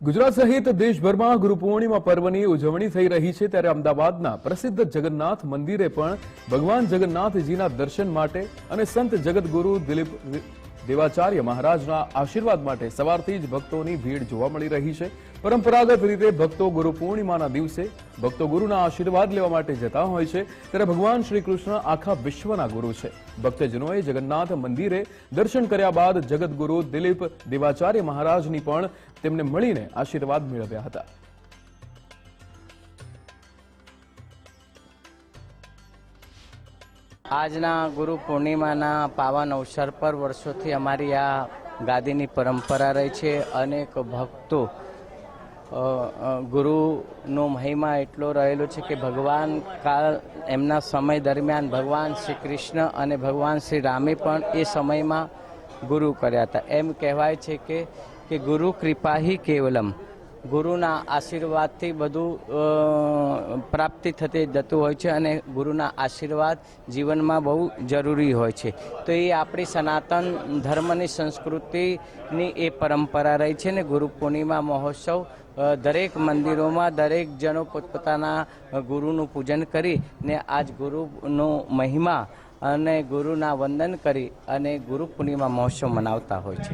ગુજરાત સહિત દેશભરમાં ગુરુ પૂર્ણિમા પર્વની ઉજવણી થઈ રહી છે ત્યારે અમદાવાદના પ્રસિદ્ધ જગન્નાથ મંદિરે પણ ભગવાન જગન્નાથજીના દર્શન માટે અને સંત જગતગુરુ દિલીપ દેવાચાર્ય મહારાજના આશીર્વાદ માટે સવારથી જ ભક્તોની ભીડ જોવા મળી રહી છે। પરંપરાગત રીતે ભક્તો ગુરુ પૂર્ણિમાના દિવસે ભક્તો ગુરુના આશીર્વાદ લેવા માટે જતા હોય છે ત્યારે ભગવાન શ્રી કૃષ્ણ આખા વિશ્વના ગુરુ છે। ભક્તજનોએ જગન્નાથ મંદિરે દર્શન કર્યા બાદ જગતગુરુ દિલીપ દેવાચાર્ય મહારાજની પણ તેમને મળીને આશીર્વાદ મેળવ્યા હતા। આજના ગુરુ પૂર્ણિમાના પાવન અવસર પર વર્ષોથી અમારી આ ગાદીની પરંપરા રહી છે। અનેક ભક્તો ગુરુનો મહિમા એટલો રહેલો છે કે ભગવાન કાળ એમના સમય દરમિયાન ભગવાન શ્રી કૃષ્ણ અને ભગવાન શ્રી રામે પણ એ સમયમાં ગુરુ કર્યા હતા। એમ કહેવાય છે કે ગુરુ કૃપા હિ કેવલમ, ગુરુના આશીર્વાદથી બધું પ્રાપ્તિ થતી જતું હોય છે અને ગુરુના આશીર્વાદ જીવનમાં બહુ જરૂરી હોય છે। તો એ આપણી સનાતન ધર્મની સંસ્કૃતિની એ પરંપરા રહી છે ને ગુરુ પૂર્ણિમા મહોત્સવ દરેક મંદિરોમાં દરેક જણો પોતપોતાના ગુરુનું પૂજન કરી ને આજ ગુરુનો મહિમા અને ગુરુના વંદન કરી અને ગુરુ પૂર્ણિમા મહોત્સવ મનાવતા હોય છે।